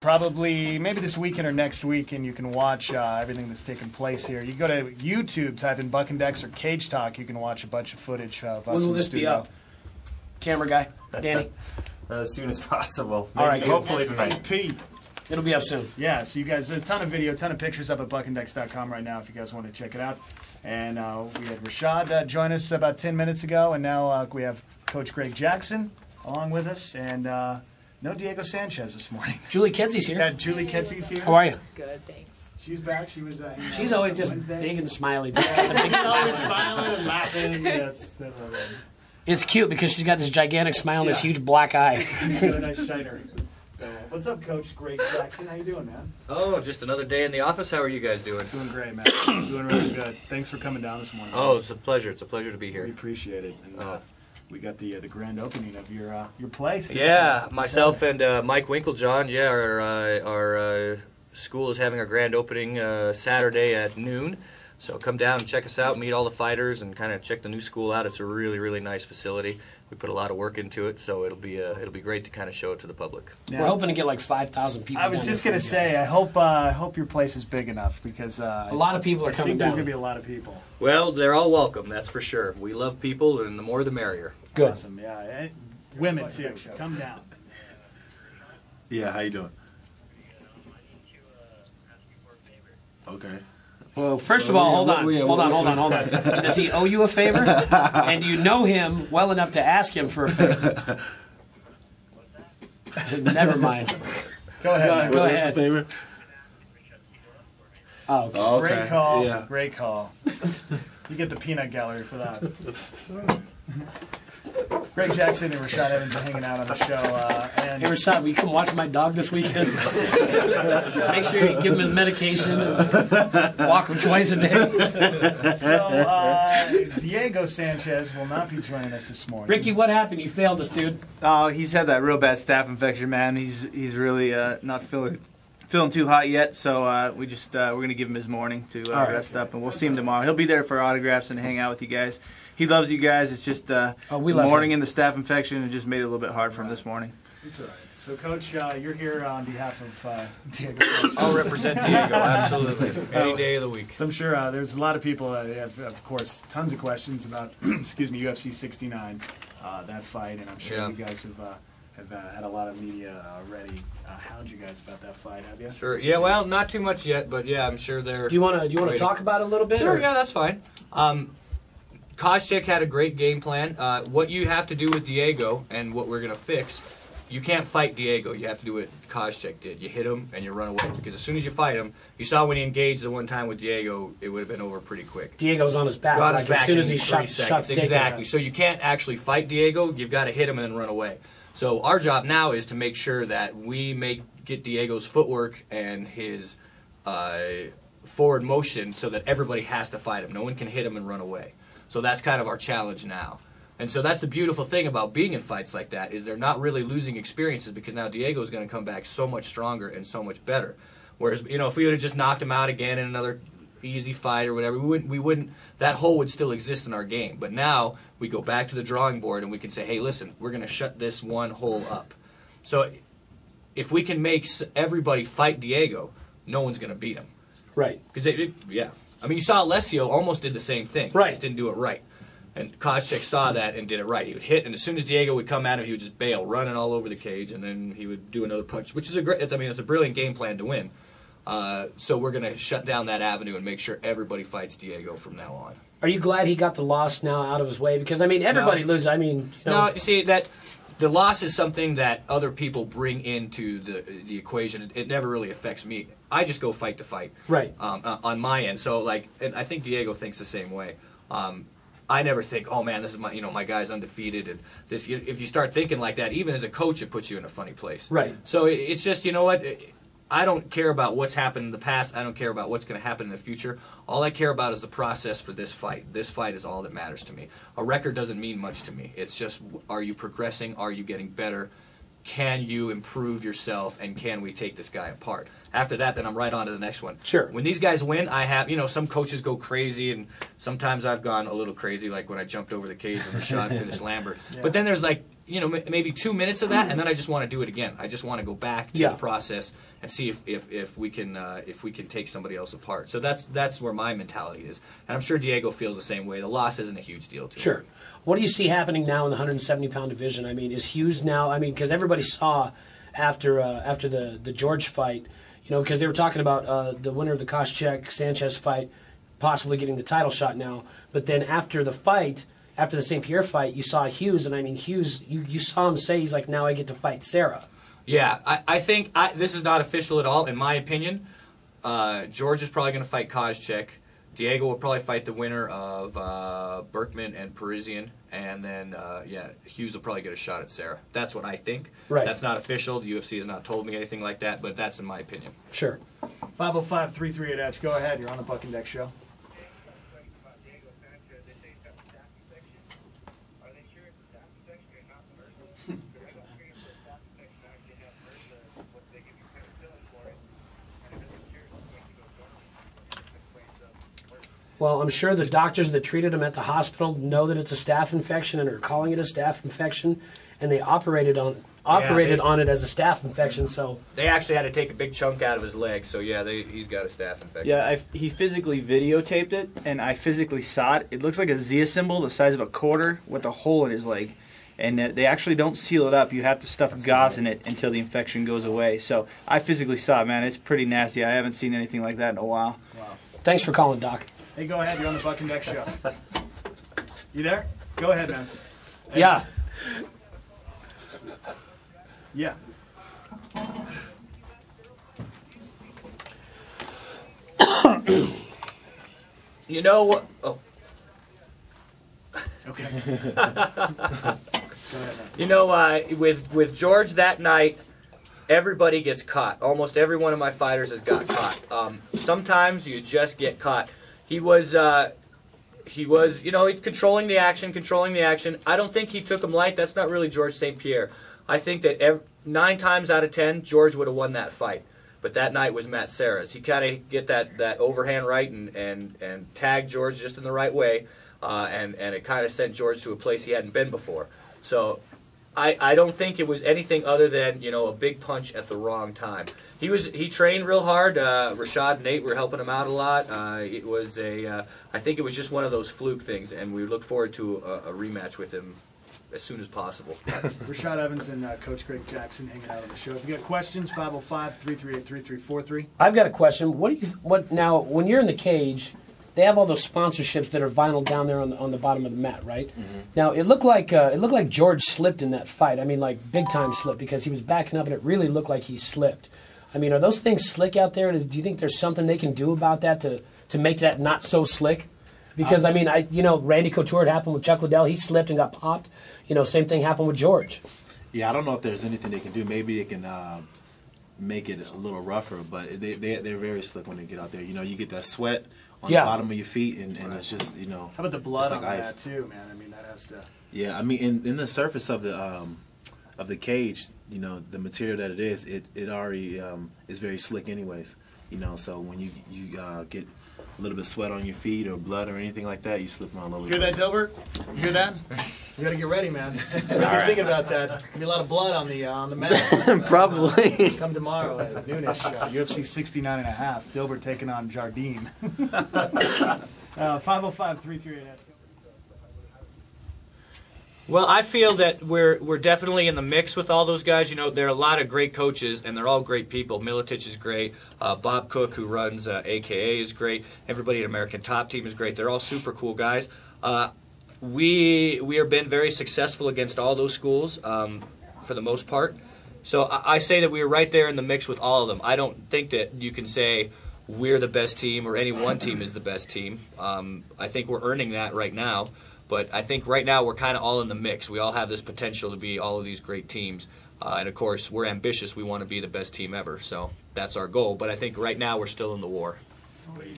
probably maybe this weekend or next weekend, you can watch everything that's taking place here. You go to YouTube, type in Buck and Dex or Cage Talk. You can watch a bunch of footage of us. When will this be up? Camera guy, Danny. As soon as possible. All right, hopefully tonight. It'll be up soon. Yeah, so you guys, there's a ton of video, a ton of pictures up at buckanddex.com right now if you guys want to check it out. And we had Rashad join us about 10 minutes ago, and now we have Coach Greg Jackson along with us, and no Diego Sanchez this morning. Julie Kedzie here. Yeah, Julie Kedze's here. How are you? Good, thanks. She's back. She was. She's always just big and smiley. Just She's always smiling and laughing. That's it's cute because she's got this gigantic smile and this huge black eye. She's got a nice shiner. So, what's up, Coach Greg Jackson? How you doing, man? Oh, just another day in the office. How are you guys doing? Doing great, man. Doing really good. Thanks for coming down this morning. Oh, it's a pleasure. It's a pleasure to be here. We appreciate it. And, we got the grand opening of your place. Yeah, myself and Mike Winklejohn. Yeah, our school is having our grand opening Saturday at noon. So come down and check us out, meet all the fighters, and kind of check the new school out. It's a really, really nice facility. We put a lot of work into it, so it'll be great to kind of show it to the public. Yeah. We're hoping to get like 5,000 people. I was just gonna say, I hope your place is big enough because a lot of people are coming down. There's gonna be a lot of people. Well, they're all welcome. That's for sure. We love people, and the more the merrier. Good. Awesome. Yeah. Women too. Come down. Yeah. How you doing? Okay. Well, first of all, hold on. Does he owe you a favor? And do you know him well enough to ask him for a favor? Never mind. Go ahead. Go ahead. A favor? Oh, okay. Oh, okay. Great call. Yeah. Great call. You get the peanut gallery for that. Greg Jackson and Rashad Evans are hanging out on the show. And Hey, Rashad, will you come watch my dog this weekend? Make sure you give him his medication and walk him twice a day. So, Diego Sanchez will not be joining us this morning. Ricky, what happened? You failed us, dude. Oh, he's had that real bad staph infection, man. He's really not feeling too hot yet, so we're gonna give him his morning to rest up, and we'll see him tomorrow. He'll be there for autographs and hang out with you guys. He loves you guys. It's just the morning and the staph infection, and just made it a little bit hard for him this morning. It's all right. So, Coach, you're here on behalf of Diego. I'll represent Diego, absolutely, any day of the week. So I'm sure there's a lot of people that have, of course, tons of questions about, excuse me, UFC 69, that fight, and I'm sure you guys have had a lot of media already hound you guys about that fight, have you? Sure. Yeah. Well, not too much yet, but yeah, I'm sure they're. Do you want to talk about it a little bit? Sure. Or? Yeah, that's fine. Koscheck had a great game plan. What you have to do with Diego and what we're going to fix, you can't fight Diego. You have to do what Koscheck did. You hit him and you run away. Because as soon as you fight him, you saw when he engaged the one time with Diego, it would have been over pretty quick. Diego's on his back. On his back as soon as he shot exactly. So you can't actually fight Diego. You've got to hit him and then run away. So our job now is to make sure that we get Diego's footwork and his forward motion so that everybody has to fight him. No one can hit him and run away. So that's kind of our challenge now. And so that's the beautiful thing about being in fights like that, is they're not really losing experiences, because now Diego's going to come back so much stronger and so much better. Whereas, if we would have just knocked him out again in another easy fight or whatever, we wouldn't, that hole would still exist in our game. But now we go back to the drawing board and we can say, hey, listen, we're going to shut this one hole up. So if we can make everybody fight Diego, no one's going to beat him. Right. Because I mean, you saw Alessio almost did the same thing. Right. He just didn't do it right. And Koscheck saw that and did it right. He would hit, and as soon as Diego would come at him, he would just bail, running all over the cage, and then he would do another punch, which is it's a brilliant game plan to win. So we're going to shut down that avenue and make sure everybody fights Diego from now on. Are you glad he got the loss now out of his way? Because, I mean, everybody loses. I mean, No, you see, that the loss is something that other people bring into the equation. It never really affects me. I just go fight to fight. Right. On my end. So, and I think Diego thinks the same way. I never think, oh man, this is my guy's undefeated, and this. If you start thinking like that, even as a coach, it puts you in a funny place. Right. So it's just, you know what, I don't care about what's happened in the past. I don't care about what's going to happen in the future. All I care about is the process for this fight. This fight is all that matters to me. A record doesn't mean much to me. It's just, are you progressing? Are you getting better? Can you improve yourself? And can we take this guy apart? After that, then I'm right on to the next one. Sure. When these guys win, I have, some coaches go crazy, and sometimes I've gone a little crazy, like when I jumped over the cage and Rashad finished Lambert. Yeah. But then there's maybe 2 minutes of that, and then I just want to do it again. I just want to go back to the process and see if we can take somebody else apart. So that's where my mentality is, and I'm sure Diego feels the same way. The loss isn't a huge deal to him. Sure. What do you see happening now in the 170-pound division? I mean, is Hughes now? I mean, because everybody saw after the George fight, because they were talking about the winner of the Koscheck Sanchez fight possibly getting the title shot now, but then after the fight. After the St. Pierre fight, you saw Hughes, and I mean, Hughes, you saw him say, he's like, now I get to fight Sarah. Yeah, I think this is not official at all, in my opinion. George is probably going to fight Koscheck. Diego will probably fight the winner of Berkman and Parisian, and then, Hughes will probably get a shot at Sarah. That's what I think. Right. That's not official. The UFC has not told me anything like that, but that's in my opinion. Sure. 505-338-H. Go ahead. You're on the Buck and Deck Show. Well, I'm sure the doctors that treated him at the hospital know that it's a staph infection and are calling it a staph infection, and they operated on it as a staph infection. So they actually had to take a big chunk out of his leg. So yeah, he's got a staph infection. Yeah, he physically videotaped it, and I physically saw it. It looks like a Zia symbol the size of a quarter with a hole in his leg. And they actually don't seal it up. You have to stuff gauze in it until the infection goes away. So I physically saw it, man. It's pretty nasty. I haven't seen anything like that in a while. Wow. Thanks for calling, Doc. Hey, go ahead. You're on the Buck and Deck Show. You there? Go ahead, man. Hey. Yeah. Yeah. You know what? Oh. Okay. Go ahead, man. With George that night, everybody gets caught. Almost every one of my fighters has got caught. Sometimes you just get caught. He was controlling the action. I don't think he took him light. That's not really George St. Pierre. I think that 9 times out of 10, George would have won that fight. But that night was Matt Serra's. He kind of get that overhand right and tag George just in the right way. And it kind of sent George to a place he hadn't been before. So I don't think it was anything other than a big punch at the wrong time. He trained real hard. Rashad and Nate were helping him out a lot. I think it was just one of those fluke things, and we look forward to a rematch with him as soon as possible. Rashad Evans and Coach Greg Jackson hanging out on the show. If you got questions, 505-338-3343. I've got a question. What now? When you're in the cage, they have all those sponsorships that are vinyl down there on the bottom of the mat, right? Mm-hmm. Now it looked like George slipped in that fight. I mean, like big time slip, because he was backing up and it really looked like he slipped. I mean, are those things slick out there? Do you think there's something they can do about that to make that not so slick? Because I mean, Randy Couture, it happened with Chuck Liddell. He slipped and got popped. Same thing happened with George. Yeah, I don't know if there's anything they can do. Maybe they can make it a little rougher, but they're very slick when they get out there. You get that sweat on the bottom of your feet, and it's just How about the blood like on ice. that too, man? I mean, that has to. Yeah, I mean, in the surface of the cage, the material that it is, it already is very slick, anyways. So when you get a little bit of sweat on your feet or blood or anything like that, you slip all over. Hear that, Dilbert? You hear that? You got to get ready, man. What do you think about that? There'll be a lot of blood on the mat. Probably. Come tomorrow at noonish, UFC 69.5. Dilbert taking on Jardine. 505-338. Well, I feel that we're definitely in the mix with all those guys. There are a lot of great coaches, and they're all great people. Milicic is great. Bob Cook, who runs AKA, is great. Everybody at American Top Team is great. They're all super cool guys. We have been very successful against all those schools for the most part. So I say that we are right there in the mix with all of them. I don't think that you can say we're the best team or any one team is the best team. I think we're earning that right now. But I think right now we're kind of all in the mix. We all have this potential to be all of these great teams. And, of course, we're ambitious. We want to be the best team ever. So that's our goal. But I think right now we're still in the war.